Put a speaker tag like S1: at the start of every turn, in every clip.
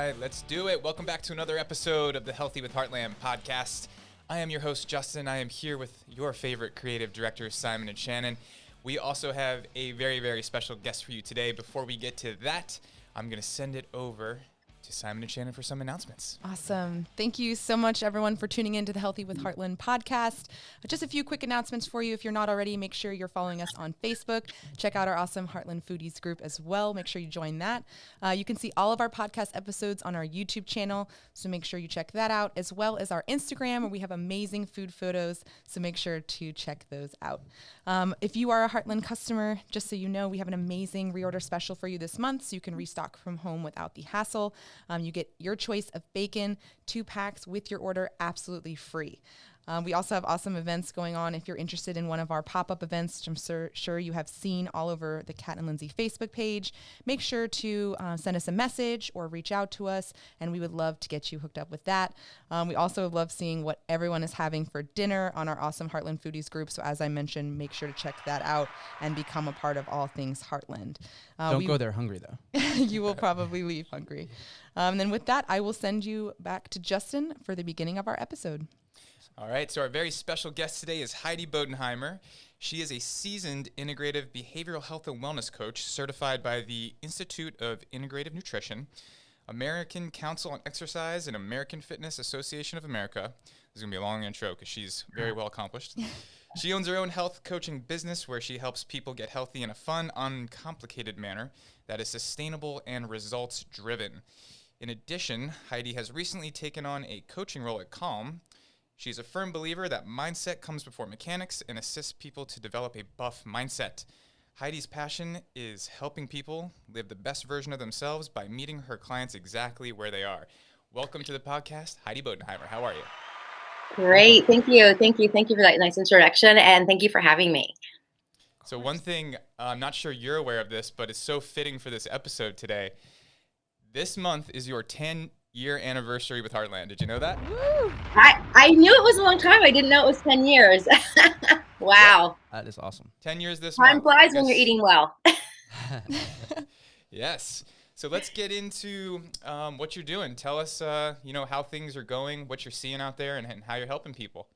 S1: right, let's do it. Welcome back to another episode of the Healthy with Heartland podcast. I am your host, Justin. I am here with your favorite creative directors, Simon and Shannon. We also have a very, very special guest for you today. Before we get to that, I'm going to send it over to Simon and Shannon for some announcements.
S2: Awesome. Thank you so much, everyone, for tuning in to the Healthy with Heartland podcast. Just a few quick announcements for you. If you're not already, make sure you're following us on Facebook. Check out our awesome Heartland Foodies group as well. Make sure you join that. You can see all of our podcast episodes on our YouTube channel, so make sure you check that out, as well as our Instagram, where we have amazing food photos, so make sure to check those out. If you are a Heartland customer, just so you know, we have an amazing reorder special for you this month, so you can restock from home without the hassle. You get your choice of bacon, 2 packs with your order absolutely free. We also have awesome events going on. If you're interested in one of our pop-up events, which I'm sure you have seen all over the Kat and Lindsay Facebook page, make sure to send us a message or reach out to us, and we would love to get you hooked up with that. We also love seeing what everyone is having for dinner on our awesome Heartland Foodies group. So as I mentioned, make sure to check that out and become a part of all things Heartland.
S3: Don't go there hungry, though.
S2: You will probably leave hungry. And then with that, I will send you back to Justin for the beginning of our episode.
S1: All right, so our very special guest today is Heidi Bodenheimer. She is a seasoned integrative behavioral health and wellness coach certified by the Institute of Integrative Nutrition, American Council on Exercise, and American Fitness Association of America. This is going to be a long intro because she's very well accomplished. She owns her own health coaching business where she helps people get healthy in a fun, uncomplicated manner that is sustainable and results-driven. In addition, Heidi has recently taken on a coaching role at Calm. She's a firm believer that mindset comes before mechanics and assists people to develop a buff mindset. Heidi's passion is helping people live the best version of themselves by meeting her clients exactly where they are. Welcome to the podcast, Heidi Bodenheimer. How are you?
S4: Great. Thank you. Thank you for that nice introduction, and thank you for having me.
S1: So one thing, I'm not sure you're aware of this, but it's so fitting for this episode today. This month is your 10-year anniversary with Heartland. Did you know that?
S4: Woo! I knew it was a long time. I didn't know it was 10 years. Wow.
S3: That is awesome.
S1: 10 years this
S4: Time
S1: month.
S4: flies when you're eating well.
S1: Yes. So let's get into what you're doing. Tell us, how things are going, what you're seeing out there, and how you're helping people.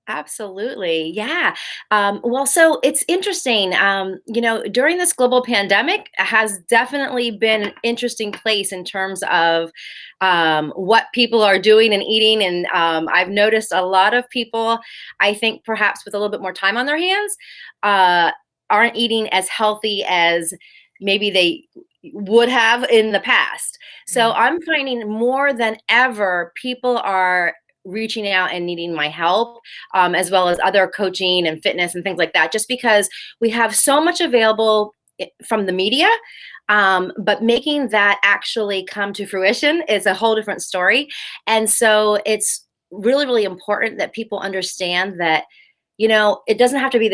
S4: Absolutely. Yeah. So it's interesting. During this global pandemic has definitely been an interesting place in terms of what people are doing and eating. And I've noticed a lot of people, I think perhaps with a little bit more time on their hands, aren't eating as healthy as maybe they would have in the past. So I'm finding more than ever, people are reaching out and needing my help, as well as other coaching and fitness and things like that, just because we have so much available from the media, but making that actually come to fruition is a whole different story. And so it's really, really important that people understand that, it doesn't have to be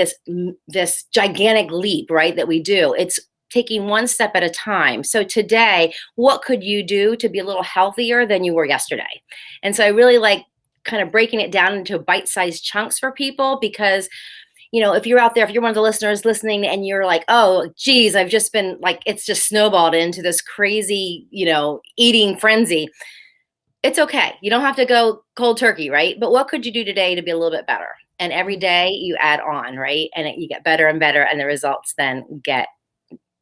S4: this gigantic leap, right, that we do. It's taking one step at a time. So today, what could you do to be a little healthier than you were yesterday? And so I really like kind of breaking it down into bite-sized chunks for people, because, if you're out there, if you're one of the listeners listening and you're like, oh, geez, I've just been like, it's just snowballed into this crazy, eating frenzy. It's okay. You don't have to go cold turkey, right? But what could you do today to be a little bit better? And every day you add on, right? And you get better and better, and the results then get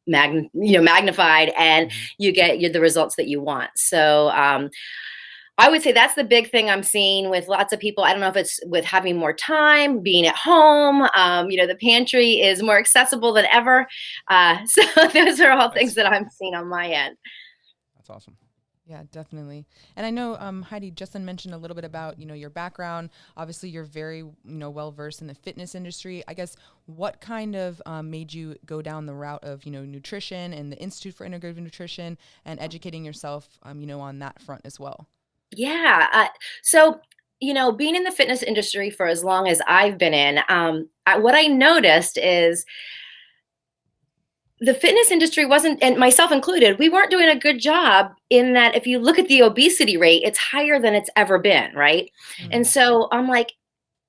S4: magnified, and you get the results that you want. So, I would say that's the big thing I'm seeing with lots of people. I don't know if it's with having more time, being at home. The pantry is more accessible than ever. So those are all things that I'm seeing on my end.
S3: That's awesome.
S2: Yeah, definitely. And I know, Heidi, Justin mentioned a little bit about, your background. Obviously, you're very, well-versed in the fitness industry. I guess what kind of made you go down the route of, nutrition and the Institute for Integrative Nutrition and educating yourself, on that front as well?
S4: Yeah. So, being in the fitness industry for as long as I've been in, what I noticed is the fitness industry wasn't, and myself included, we weren't doing a good job in that. If you look at the obesity rate, it's higher than it's ever been, right? Mm-hmm. And so I'm like,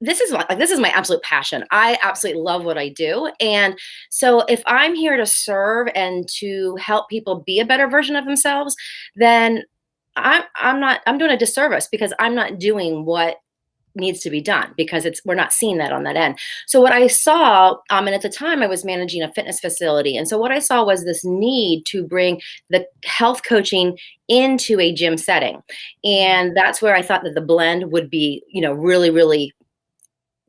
S4: this is my absolute passion. I absolutely love what I do. And so if I'm here to serve and to help people be a better version of themselves, then I'm doing a disservice because I'm not doing what needs to be done because we're not seeing that on that end. So what I saw, and at the time I was managing a fitness facility. And so what I saw was this need to bring the health coaching into a gym setting. And that's where I thought that the blend would be, really, really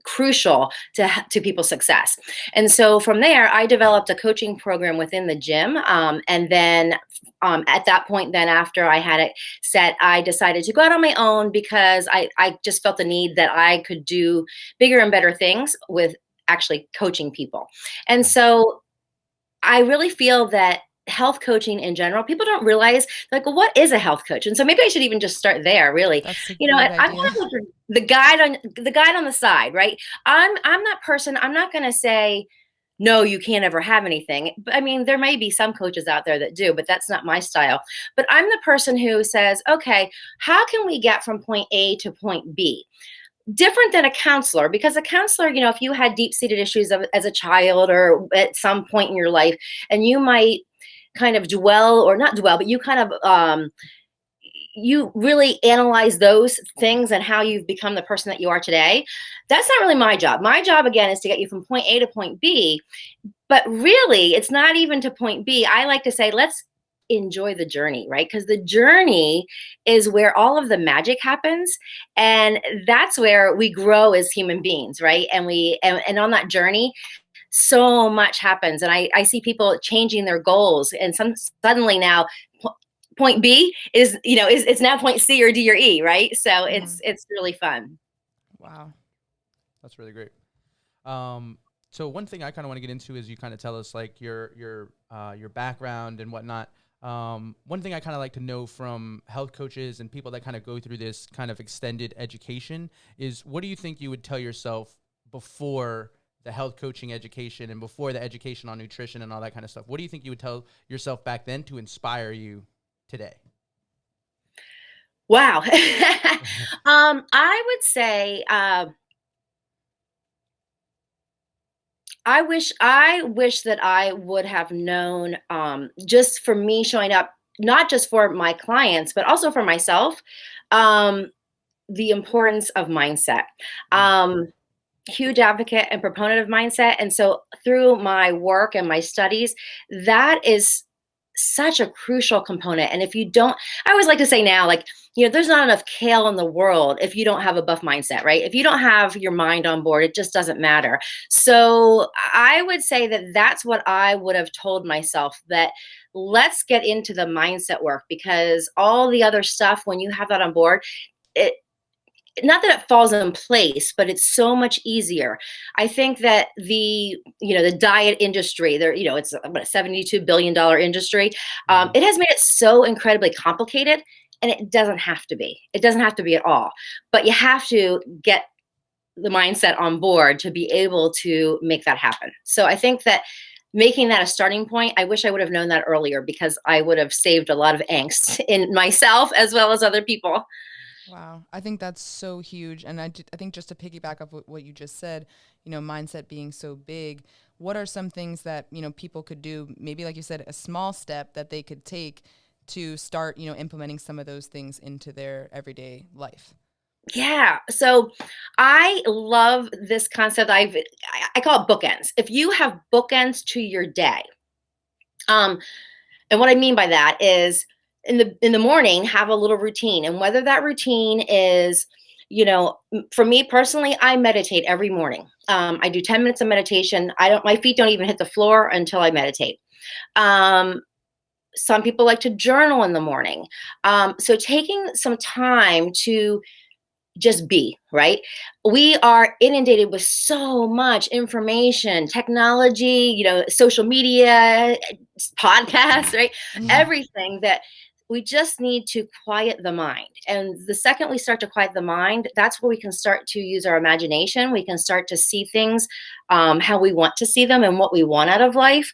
S4: crucial to people's success. And so from there, I developed a coaching program within the gym. And then at that point, then after I had it set, I decided to go out on my own because I just felt the need that I could do bigger and better things with actually coaching people. And so I really feel that health coaching in general, people don't realize, like, well, what is a health coach? And so maybe I should even just start there, really.
S2: That's a
S4: I'm
S2: great
S4: kind of
S2: idea.
S4: like the guide on the side, right? I'm that person. I'm not going to say, no, you can't ever have anything. I mean, there may be some coaches out there that do, but that's not my style. But I'm the person who says, okay, how can we get from point A to point B? Different than a counselor, because a counselor, if you had deep-seated issues as a child or at some point in your life, and you might kind of dwell or not dwell, but you kind of you really analyze those things and how you've become the person that you are today. That's not really my job. My job, again, is to get you from point A to point B. But really, it's not even to point B. I like to say, let's enjoy the journey, right? Because the journey is where all of the magic happens. And that's where we grow as human beings, right? And on that journey, so much happens. And I see people changing their goals. And suddenly now point B is it's now point C or D or E, right? So it's really fun.
S2: Wow.
S3: That's really great. So one thing I kind of want to get into is you kind of tell us like your background and whatnot. One thing I kind of like to know from health coaches and people that kind of go through this kind of extended education is, what do you think you would tell yourself before the health coaching education and before the education on nutrition and all that kind of stuff? What do you think you would tell yourself back then to inspire you today?
S4: Wow. I would say, I wish that I would have known, just for me showing up, not just for my clients, but also for myself, the importance of mindset. Huge advocate and proponent of mindset. And so through my work and my studies, that is such a crucial component. And if you don't, I always like to say now, like, there's not enough kale in the world if you don't have a buff mindset, right? If you don't have your mind on board, it just doesn't matter. So I would say that that's what I would have told myself, that let's get into the mindset work, because all the other stuff, when you have that on board, not that it falls in place, but it's so much easier. I think that the diet industry, it's a $72 billion industry. It has made it so incredibly complicated, and it doesn't have to be. It doesn't have to be at all. But you have to get the mindset on board to be able to make that happen. So I think that making that a starting point, I wish I would have known that earlier, because I would have saved a lot of angst in myself as well as other people.
S2: Wow. I think that's so huge. And I think just to piggyback off what you just said, mindset being so big, what are some things that, people could do, maybe like you said, a small step that they could take to start, implementing some of those things into their everyday life?
S4: Yeah. So I love this concept. I call it bookends. If you have bookends to your day, and what I mean by that is, in the morning, have a little routine. And whether that routine is, for me personally, I meditate every morning. I do 10 minutes of meditation. My feet don't even hit the floor until I meditate. Some people like to journal in the morning. So taking some time to just be, right? We are inundated with so much information, technology, social media, podcasts, right? Mm-hmm. Everything that we just need to quiet the mind. And the second we start to quiet the mind, that's where we can start to use our imagination. We can start to see things how we want to see them and what we want out of life.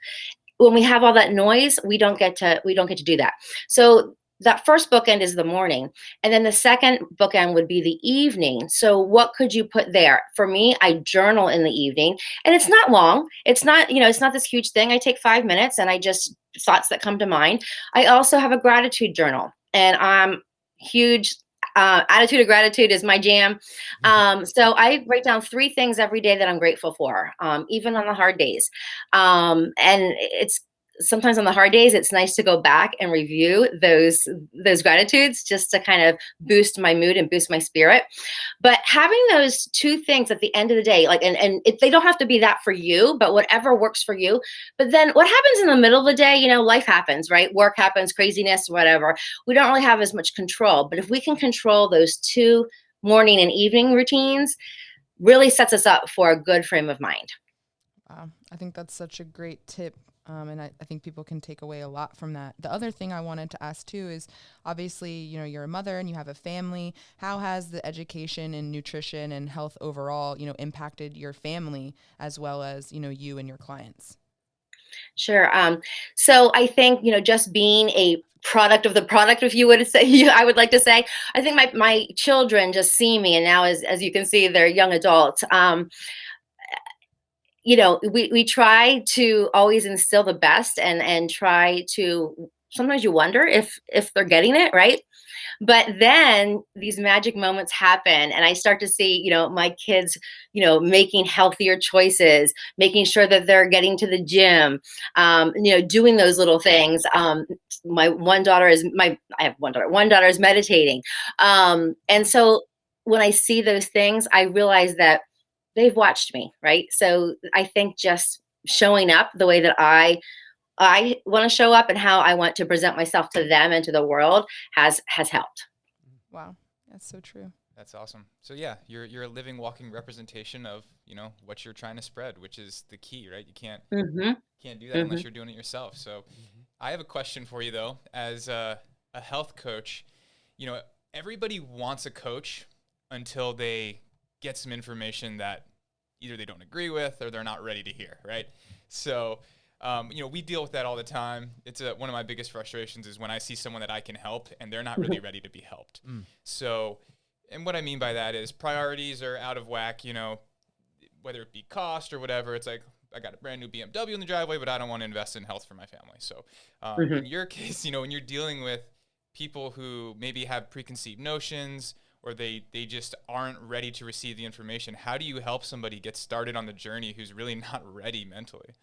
S4: When we have all that noise, we don't get to do that. So that first bookend is the morning. And then the second bookend would be the evening. So what could you put there? For me, I journal in the evening, and it's not long. It's not, it's not this huge thing. I take 5 minutes and I just thoughts that come to mind. I also have a gratitude journal, and huge. Attitude of gratitude is my jam. So I write down 3 things every day that I'm grateful for, even on the hard days. And it's sometimes on the hard days, it's nice to go back and review those gratitudes just to kind of boost my mood and boost my spirit. But having those 2 things at the end of the day, like, and they don't have to be that for you, but whatever works for you. But then what happens in the middle of the day, life happens, right? Work happens, craziness, whatever. We don't really have as much control. But if we can control those 2 morning and evening routines, really sets us up for a good frame of mind.
S2: Wow. I think that's such a great tip. And I think people can take away a lot from that. The other thing I wanted to ask too is obviously, you're a mother and you have a family. How has the education in nutrition and health overall, impacted your family as well as, you and your clients?
S4: Sure. So I think, just being a product of the product, if you would say, I would like to say, I think my children just see me, and now as you can see, they're young adults. We try to always instill the best and try to, sometimes you wonder if they're getting it right. But then these magic moments happen and I start to see, my kids, making healthier choices, making sure that they're getting to the gym, doing those little things. I have one daughter is meditating. And so when I see those things, I realize that they've watched me, right? So I think just showing up the way that I want to show up and how I want to present myself to them and to the world has helped.
S2: Wow, that's so true.
S1: That's awesome. So yeah, you're a living, walking representation of what you're trying to spread, which is the key, right? You can't do that unless you're doing it yourself. So I have a question for you though, as a health coach. Everybody wants a coach until they get some information that either they don't agree with or they're not ready to hear, right? So, we deal with that all the time. It's one of my biggest frustrations is when I see someone that I can help and they're not really ready to be helped. So, and what I mean by that is priorities are out of whack, whether it be cost or whatever. It's like, I got a brand new BMW in the driveway, but I don't want to invest in health for my family. So in your case, when you're dealing with people who maybe have preconceived notions or they just aren't ready to receive the information, how do you help somebody get started on the journey who's really not ready mentally?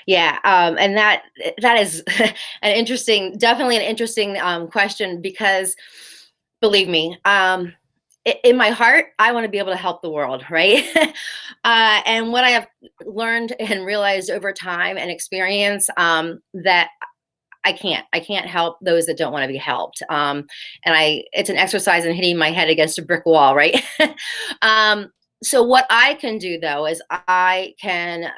S4: Yeah. And that is definitely an interesting question, because believe me, in my heart, I want to be able to help the world, right? And what I have learned and realized over time and experience, that I can't help those that don't want to be helped. And it's an exercise in hitting my head against a brick wall, right? So what I can do though, is I can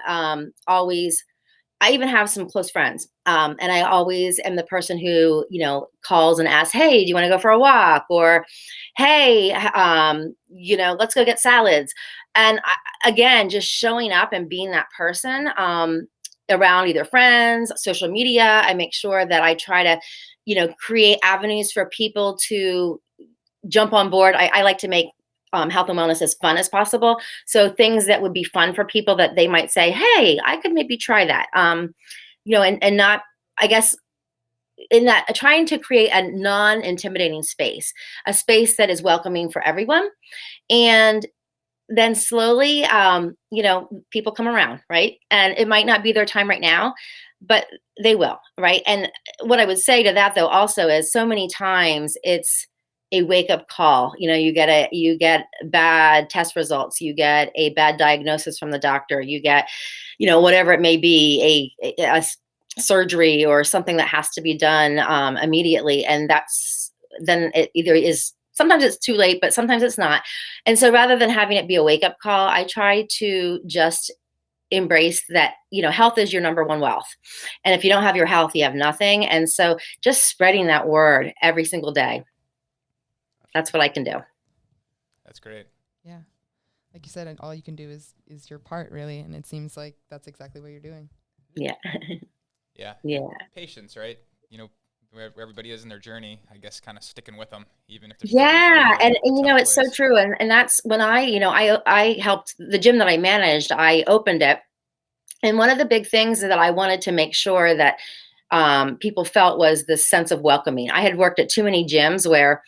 S4: I even have some close friends. And I always am the person who, calls and asks, hey, do you want to go for a walk? Or, hey, let's go get salads. And again, just showing up and being that person, around either friends, social media. I make sure that I try to, create avenues for people to jump on board. I like to make health and wellness as fun as possible. So things that would be fun for people that they might say, hey, I could maybe try that. And not, I guess, in that trying to create a non-intimidating space, a space that is welcoming for everyone. And then slowly, people come around, right? And it might not be their time right now, but they will, right? And what I would say to that though also is so many times it's a wake-up call. You get bad test results, you get a bad diagnosis from the doctor, you get, whatever it may be, a surgery or something that has to be done immediately. And then it either is, sometimes it's too late, but sometimes it's not. And so rather than having it be a wake-up call, I try to just embrace that, health is your number one wealth. And if you don't have your health, you have nothing. And so just spreading that word every single day. That's what I can do.
S1: That's great.
S2: Yeah. Like you said, all you can do is your part, really. And it seems like that's exactly what you're doing.
S4: Yeah.
S1: Yeah. Patience, right? Where everybody is in their journey, I guess, kind of sticking with them, even if they're
S4: and it's so true. And that's when I helped the gym that I managed, I opened it. And one of the big things that I wanted to make sure that people felt was the sense of welcoming. I had worked at too many gyms where,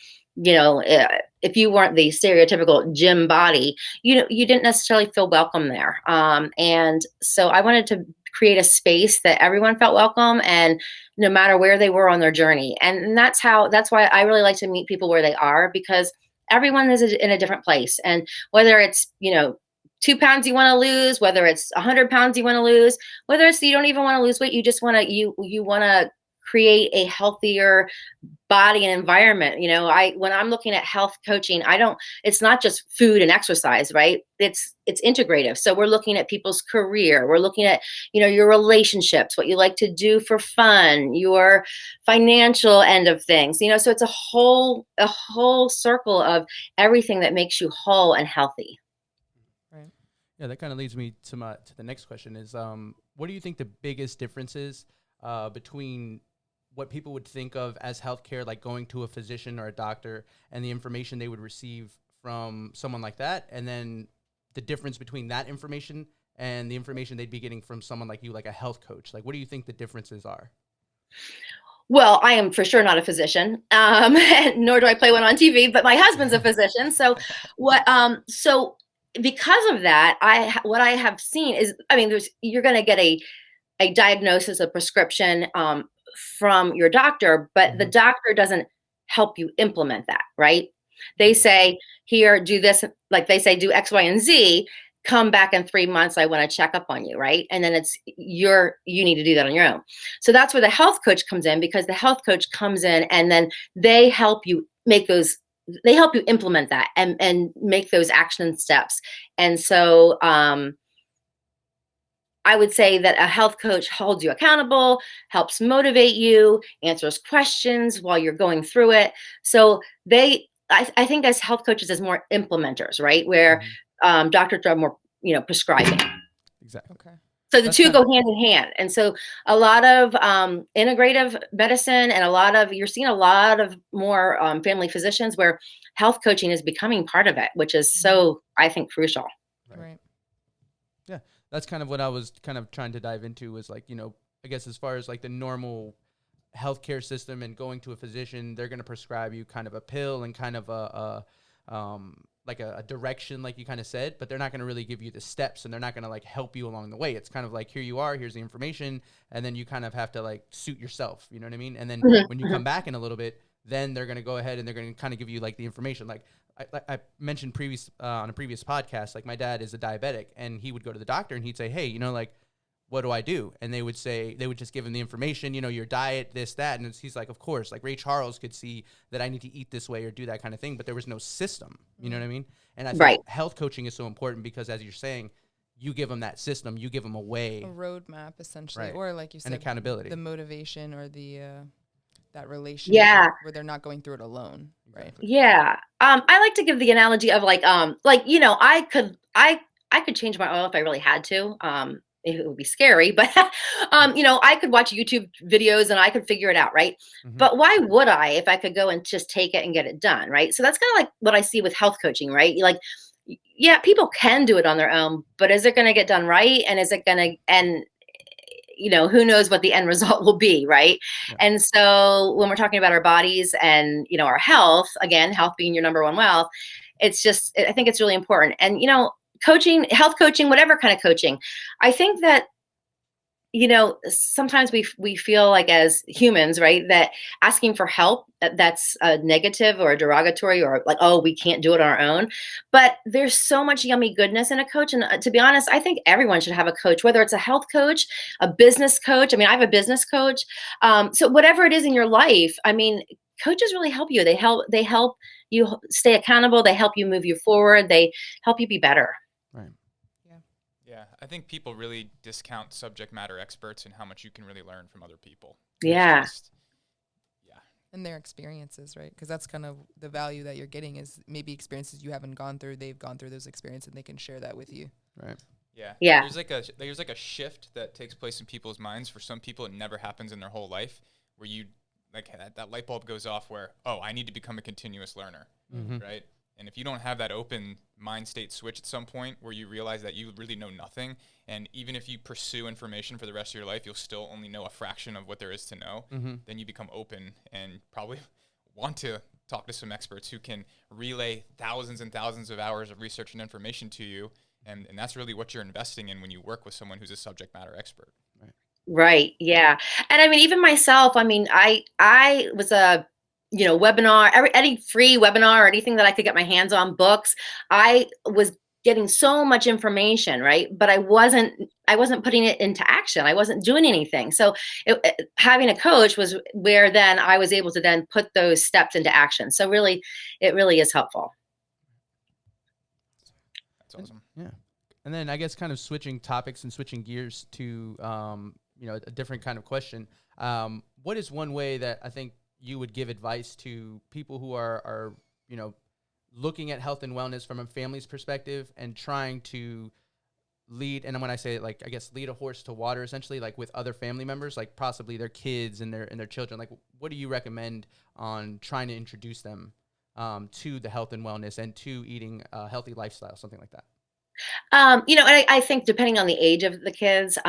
S4: if you weren't the stereotypical gym body, you didn't necessarily feel welcome there. And so I wanted to create a space that everyone felt welcome, and no matter where they were on their journey. And that's why I really like to meet people where they are, because everyone is in a different place. And whether it's, 2 pounds you want to lose, whether it's 100 pounds you want to lose, whether it's you don't even want to lose weight, you just want to, you want to create a healthier body and environment. When I'm looking at health coaching, it's not just food and exercise, right? It's integrative. So we're looking at people's career. We're looking at, your relationships, what you like to do for fun, your financial end of things, so it's a whole circle of everything that makes you whole and healthy.
S3: Right. Yeah. That kind of leads me to the next question is, what do you think the biggest difference is between what people would think of as healthcare, like going to a physician or a doctor, and the information they would receive from someone like that, and then the difference between that information and the information they'd be getting from someone like you, like a health coach? Like, what do you think the differences are?
S4: Well, I am for sure not a physician, nor do I play one on TV, but my husband's a physician. So so because of that, what I have seen is, you're going to get a diagnosis, a prescription, from your doctor, but the doctor doesn't help you implement that, right? They say, here, do this, like they say, do X, Y, and Z, come back in 3 months, I want to check up on you, right? And then you need to do that on your own. So that's where the health coach comes in, because the health coach comes in and then they help you implement that and make those action steps. And so, I would say that a health coach holds you accountable, helps motivate you, answers questions while you're going through it. So I think as health coaches, as more implementers, right? Where doctors are more, prescribing.
S3: Exactly.
S2: Okay.
S4: So the two go hand in hand. And so a lot of integrative medicine and you're seeing a lot of more family physicians where health coaching is becoming part of it, which is so, I think, crucial.
S2: Right.
S3: Yeah. That's kind of what I was kind of trying to dive into, was like, I guess as far as like the normal healthcare system and going to a physician, they're going to prescribe you kind of a pill and kind of a direction, like you kind of said, but they're not going to really give you the steps, and they're not going to like help you along the way. It's kind of like, here you are, here's the information, and then you kind of have to like suit yourself, you know what I mean? And then when you come back in a little bit, then they're going to go ahead and they're going to kind of give you like the information. Like I mentioned on a previous podcast, like my dad is a diabetic, and he would go to the doctor and he'd say, hey, like, what do I do? And they would just give him the information, your diet, this, that. And he's like, of course, like Ray Charles could see that I need to eat this way or do that kind of thing, but there was no system, you know what I mean? And I think health coaching is so important, because as you're saying, you give them that system, you give them a way.
S2: A roadmap, essentially.
S3: Right.
S2: Or like you said,
S3: and accountability.
S2: The motivation or the that relationship where they're not going through it alone. Right.
S4: Yeah. I like to give the analogy of I could change my oil if I really had to. It would be scary, but I could watch YouTube videos and I could figure it out, right? Mm-hmm. But why would I if I could go and just take it and get it done, right? So that's kind of like what I see with health coaching, right? Like, yeah, people can do it on their own, but is it going to get done right? And is it going to, and who knows what the end result will be, right? Yeah. And so when we're talking about our bodies and, our health, again, health being your number one wealth, it's just, I think it's really important. And, coaching, health coaching, whatever kind of coaching, I think that, sometimes we feel like as humans, right, that asking for help, that's a negative or a derogatory, or like, oh, we can't do it on our own. But there's so much yummy goodness in a coach. And to be honest, I think everyone should have a coach, whether it's a health coach, a business coach. I have a business coach. So whatever it is in your life, coaches really help you. They help you stay accountable. They help you move you forward. They help you be better.
S3: Right.
S1: Yeah, I think people really discount subject matter experts and how much you can really learn from other people.
S4: Yeah.
S2: And their experiences, right? Because that's kind of the value that you're getting, is maybe experiences you haven't gone through. They've gone through those experiences and they can share that with you.
S3: Right.
S1: Yeah.
S4: Yeah.
S1: There's like a shift that takes place in people's minds. For some people, it never happens in their whole life, where you like that light bulb goes off where, oh, I need to become a continuous learner, right? And if you don't have that open mind state switch at some point where you realize that you really know nothing, and even if you pursue information for the rest of your life, you'll still only know a fraction of what there is to know, then you become open and probably want to talk to some experts who can relay thousands and thousands of hours of research and information to you. And that's really what you're investing in when you work with someone who's a subject matter expert.
S4: Right. Yeah. And I mean, even myself, I mean, I was a, webinar, any free webinar or anything that I could get my hands on, books, I was getting so much information, right? But I wasn't putting it into action. I wasn't doing anything. So having a coach was where then I was able to then put those steps into action. So really, it really is helpful.
S1: That's awesome.
S3: Yeah. And then I guess kind of switching topics and switching gears to, a different kind of question. What is one way that I think you would give advice to people who are looking at health and wellness from a family's perspective and trying to lead, and when I say like, I guess lead a horse to water, essentially, like with other family members, like possibly their kids and their children, like what do you recommend on trying to introduce them to the health and wellness and to eating a healthy lifestyle, something like that?
S4: And I think depending on the age of the kids,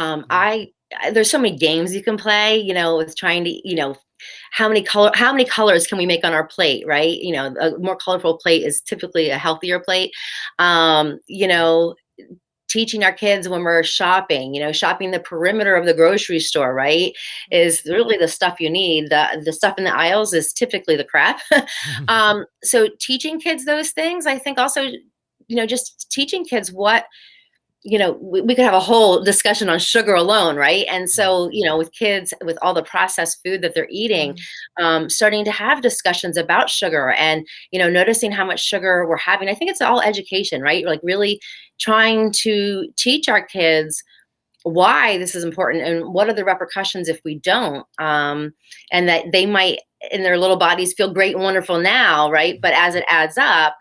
S4: there's so many games you can play, with trying to, how many colors can we make on our plate, right? A more colorful plate is typically a healthier plate. Teaching our kids when we're shopping, shopping the perimeter of the grocery store, right, is really the stuff you need. The stuff in the aisles is typically the crap. So teaching kids those things, I think also, just teaching kids what, we could have a whole discussion on sugar alone, right? And so, with kids, with all the processed food that they're eating, starting to have discussions about sugar and, noticing how much sugar we're having. I think it's all education, right? Like really trying to teach our kids why this is important and what are the repercussions if we don't, and that they might in their little bodies feel great and wonderful now, right? But as it adds up,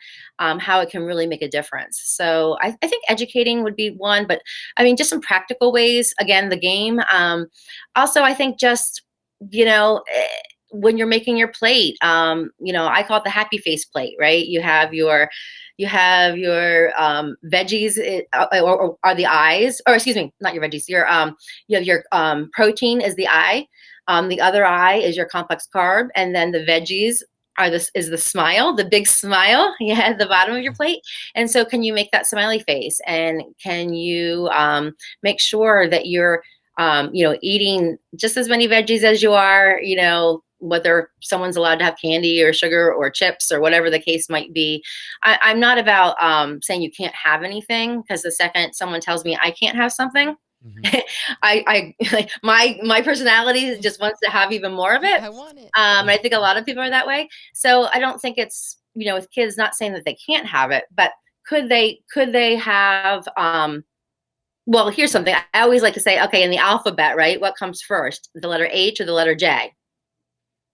S4: how it can really make a difference. So I think educating would be one, but I mean, just some practical ways, again, the game. Also, I think just, when you're making your plate, I call it the happy face plate, right? You have your veggies or are the eyes, or excuse me, not your veggies. You have your protein is the eye. The other eye is your complex carb, and then the veggies is the smile, the big smile, at the bottom of your plate. And so, can you make that smiley face, and can you make sure that you're eating just as many veggies as you are, whether someone's allowed to have candy or sugar or chips or whatever the case might be. I'm not about saying you can't have anything, because the second someone tells me I can't have something, my personality just wants to have even more of it.
S2: I want it.
S4: I think a lot of people are that way. So I don't think it's, with kids, not saying that they can't have it, but could they have, well, here's something I always like to say, okay, in the alphabet, right? What comes first, the letter H or the letter J?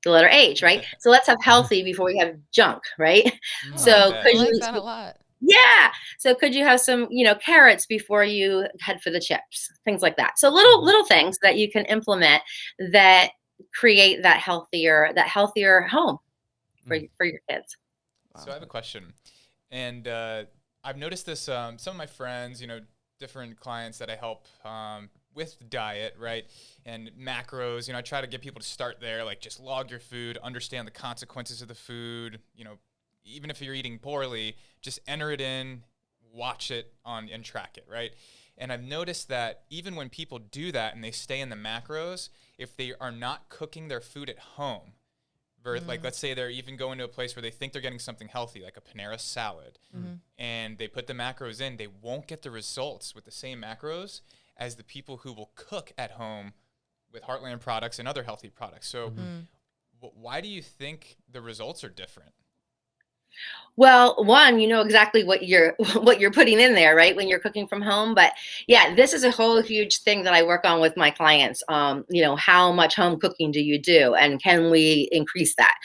S4: The letter H, right? So let's have healthy before we have junk, right? So
S2: I like that a lot.
S4: Yeah. So could you have some, carrots before you head for the chips, things like that. So little things that you can implement that create that healthier home for your kids.
S1: So I have a question, and I've noticed this. Some of my friends, different clients that I help with diet, right, and macros. I try to get people to start there, like just log your food, understand the consequences of the food. Even if you're eating poorly, just enter it in, watch it and track it, right? And I've noticed that even when people do that and they stay in the macros, if they are not cooking their food at home, like let's say they're even going to a place where they think they're getting something healthy, like a Panera salad, and they put the macros in, they won't get the results with the same macros as the people who will cook at home with Heartland products and other healthy products. So why do you think the results are different?
S4: Well, one, exactly what you're putting in there, right, when you're cooking from home. But yeah, this is a whole huge thing that I work on with my clients. How much home cooking do you do, and can we increase that?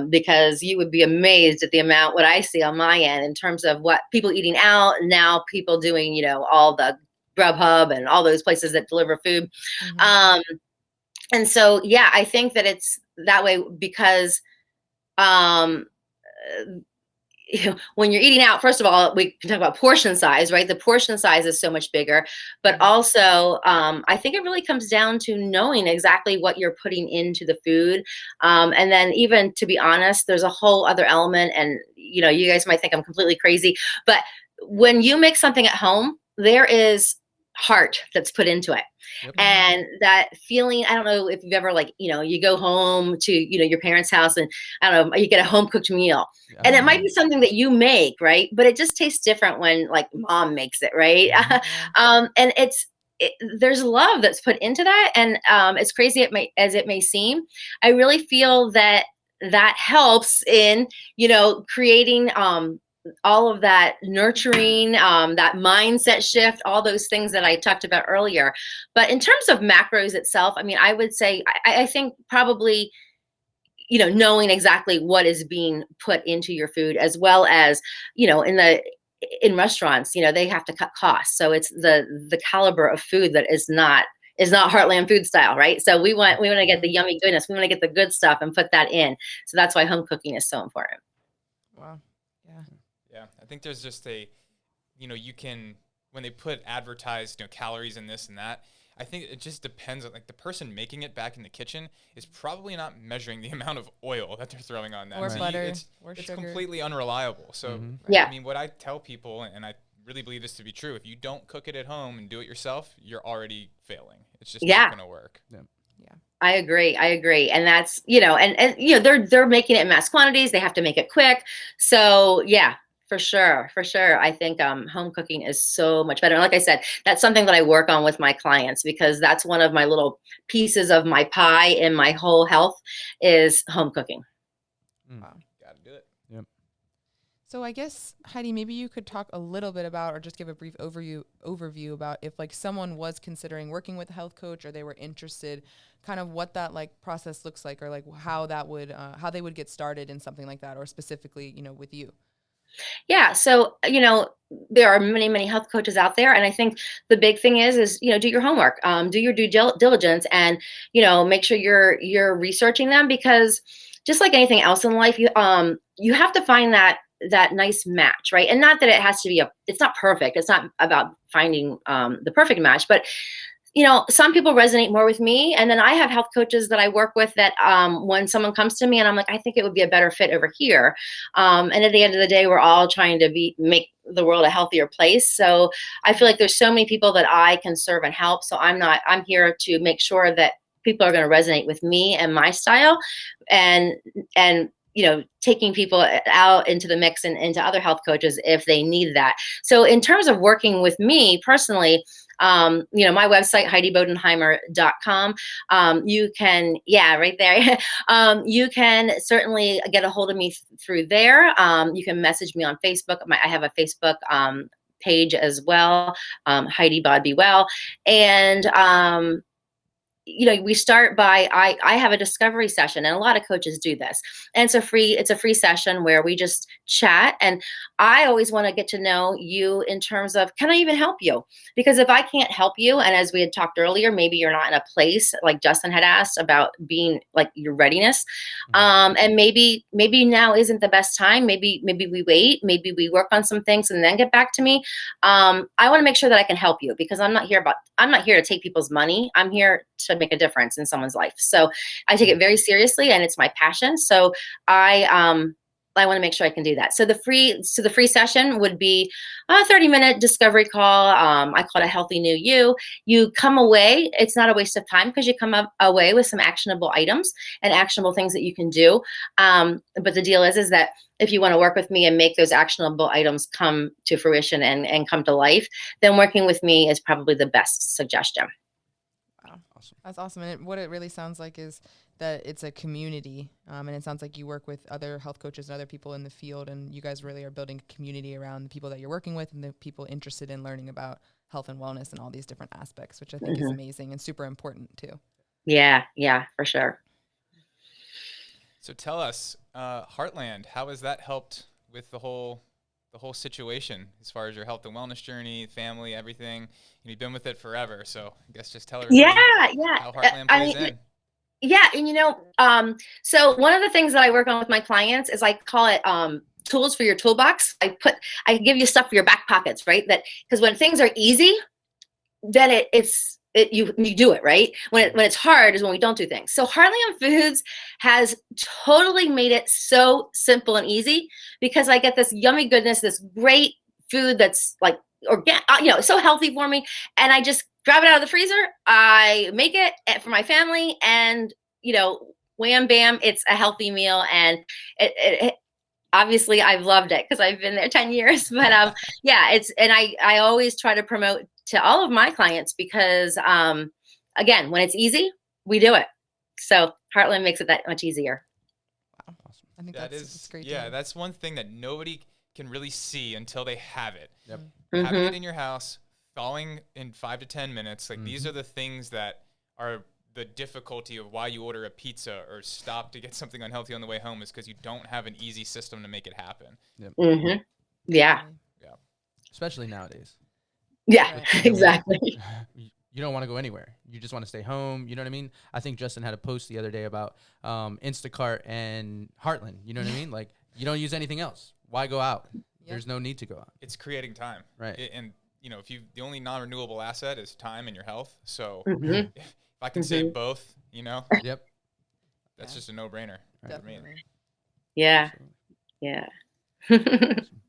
S4: Because you would be amazed at the amount what I see on my end in terms of what people eating out, and now people doing, all the Grubhub and all those places that deliver food. And so, yeah, I think that it's that way because when you're eating out, first of all, we can talk about portion size, right? The portion size is so much bigger, but also I think it really comes down to knowing exactly what you're putting into the food. And then even, to be honest, there's a whole other element, and you guys might think I'm completely crazy, but when you make something at home, there is heart that's put into it.
S3: Yep.
S4: And that feeling, I don't know if you've ever, like, you go home to, your parents' house, and I don't know, you get a home cooked meal, and it might be something that you make, right? But it just tastes different when, like, mom makes it, right? And there's love that's put into that. And as crazy as it may seem, I really feel that helps in, creating all of that nurturing, that mindset shift, all those things that I talked about earlier. But in terms of macros itself, I mean, I would say, I think probably, knowing exactly what is being put into your food, as well as, in restaurants, they have to cut costs. So it's the caliber of food that is not Heartland food style, right? So we want to get the yummy goodness. We want to get the good stuff and put that in. So that's why home cooking is so important.
S2: Wow. Yeah.
S1: Yeah, I think there's just you can, when they put advertised, calories in this and that, I think it just depends on, like, the person making it back in the kitchen is probably not measuring the amount of oil that they're throwing on that.
S2: Or
S1: So
S2: butter,
S1: it's
S2: sugar.
S1: completely unreliable. So,
S4: Yeah.
S1: I mean, what I tell people, and I really believe this to be true, if you don't cook it at home and do it yourself, you're already failing. It's just not going to work.
S3: Yeah.
S4: I agree. And that's, they're making it in mass quantities. They have to make it quick. So yeah, for sure. I think home cooking is so much better. And like I said, that's something that I work on with my clients, because that's one of my little pieces of my pie in my whole health is home cooking.
S1: Wow. Got to do it.
S3: Yep.
S2: So I guess, Heidi, maybe you could talk a little bit about, or just give a brief overview about, if, like, someone was considering working with a health coach, or they were interested, kind of what that, like, process looks like, or, like, how that would how they would get started in something like that, or specifically, with you.
S4: Yeah. So, there are many, many health coaches out there. And I think the big thing is, do your homework, do your due diligence, and, make sure you're researching them, because just like anything else in life, you have to find that nice match, right? And not that it has to be it's not perfect. It's not about finding the perfect match, but some people resonate more with me. And then I have health coaches that I work with that when someone comes to me and I'm like, I think it would be a better fit over here. And at the end of the day, we're all trying to make the world a healthier place. So I feel like there's so many people that I can serve and help. So I'm here to make sure that people are going to resonate with me and my style, and taking people out into the mix and into other health coaches if they need that. So in terms of working with me personally, my website, HeidiBodenheimer.com, you can, right there. You can certainly get a hold of me through there. You can message me on Facebook. I have a Facebook, page as well. Heidi Bod Be Well. And, we start by, I have a discovery session, and a lot of coaches do this. And it's a free session where we just chat. And I always want to get to know you in terms of, can I even help you? Because if I can't help you, and as we had talked earlier, maybe you're not in a place, like Justin had asked about being, like, your readiness. And maybe now isn't the best time. Maybe we wait, maybe we work on some things and then get back to me. I want to make sure that I can help you, because I'm not here to take people's money. I'm here to make a difference in someone's life. So I take it very seriously, and it's my passion. So I want to make sure I can do that. So the free session would be a 30-minute discovery call. I call it a healthy new you. You come away. It's not a waste of time, because you come away with some actionable items and actionable things that you can do. But the deal is that if you want to work with me and make those actionable items come to fruition and come to life, then working with me is probably the best suggestion.
S2: Wow. Awesome. That's awesome. And what it really sounds like is that it's a community. And it sounds like you work with other health coaches and other people in the field, and you guys really are building a community around the people that you're working with and the people interested in learning about health and wellness and all these different aspects, which I think is amazing and super important too.
S4: Yeah, for sure.
S1: So tell us, Heartland, how has that helped with the whole situation as far as your health and wellness journey, family, everything? You've been with it forever, so I guess just tell everybody how Heartland plays in.
S4: Yeah, and so one of the things that I work on with my clients is I call it tools for your toolbox. I give you stuff for your back pockets, right? That because when things are easy, then you do it, right? When it's hard is when we don't do things. So Heartland Foods has totally made it so simple and easy because I get this yummy goodness, this great food that's like organic, so healthy for me, and I just grab it out of the freezer. I make it for my family, and wham bam, it's a healthy meal, and it obviously I've loved it because I've been there 10 years. But I always try to promote to all of my clients because again, when it's easy, we do it. So Heartland makes it that much easier.
S2: Wow. I think that's great.
S1: Yeah, that's one thing that nobody can really see until they have it.
S3: Yep.
S4: Mm-hmm.
S1: Having it in your house, following in 5 to 10 minutes, like these are the things that are the difficulty of why you order a pizza or stop to get something unhealthy on the way home is because you don't have an easy system to make it happen.
S3: Yep.
S4: Mm-hmm. Yeah.
S3: Especially nowadays.
S4: Yeah,
S2: Right.
S4: exactly.
S3: You don't want to go anywhere. You just want to stay home. You know what I mean? I think Justin had a post the other day about Instacart and Heartland. You know what I mean? Like, you don't use anything else. Why go out?
S2: Yep.
S3: There's no need to go out.
S1: It's creating time.
S3: Right.
S1: And if the only non-renewable asset is time and your health. So
S4: Mm-hmm.
S1: if I can save both,
S3: Yep.
S1: that's just a no-brainer for me.
S2: Definitely.
S4: Yeah.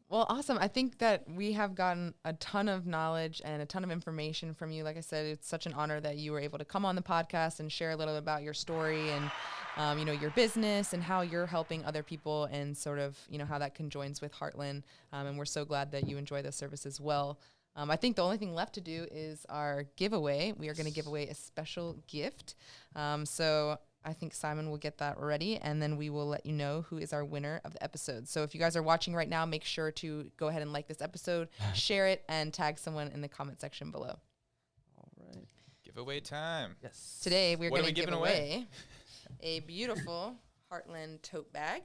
S2: Well, awesome. I think that we have gotten a ton of knowledge and a ton of information from you. Like I said, it's such an honor that you were able to come on the podcast and share a little bit about your story and, your business and how you're helping other people and sort of, how that conjoins with Heartland. And we're so glad that you enjoy the service as well. I think the only thing left to do is our giveaway. We are going to give away a special gift. So I think Simon will get that ready, and then we will let you know who is our winner of the episode. So if you guys are watching right now, make sure to go ahead and like this episode, share it, and tag someone in the comment section below.
S3: All right.
S1: Giveaway time.
S3: Yes.
S2: Today, we're
S1: What are
S2: going to
S1: we
S2: give
S1: giving
S2: away a beautiful Heartland tote bag.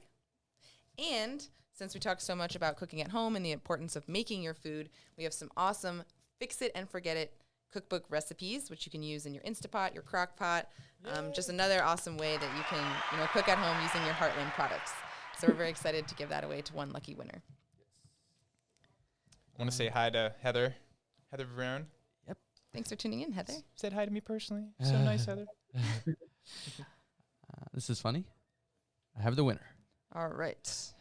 S2: And since we talked so much about cooking at home and the importance of making your food, we have some awesome fix it and forget it cookbook recipes, which you can use in your Instapot, your crock pot. Just another awesome way that you can, cook at home using your Heartland products. So we're very excited to give that away to one lucky winner.
S1: I want to say hi to Heather Verone.
S3: Yep.
S2: Thanks for tuning in, Heather.
S1: Said hi to me personally. So nice, Heather.
S3: This is funny. I have the winner.
S2: All right.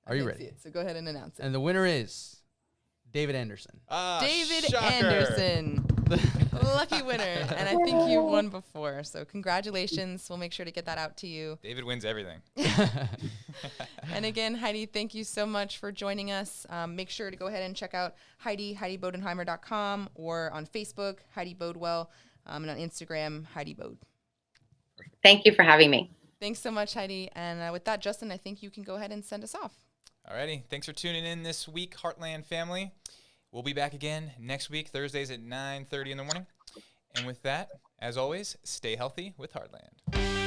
S3: Are you
S2: I can't
S3: ready?
S2: see it, so go ahead and announce it.
S3: And the winner is David Anderson.
S2: David
S1: Shocker.
S2: Anderson, lucky winner. And I think you won before, so congratulations. We'll make sure to get that out to you.
S1: David wins everything.
S2: And again, Heidi, thank you so much for joining us. Make sure to go ahead and check out HeidiBodenheimer.com or on Facebook, Heidi Bodewell, and on Instagram, Heidi Bode.
S4: Thank you for having me.
S2: Thanks so much, Heidi. And with that, Justin, I think you can go ahead and send us off.
S1: Alrighty. Thanks for tuning in this week, Heartland family. We'll be back again next week, Thursdays at 9:30 in the morning. And with that, as always, stay healthy with Heartland.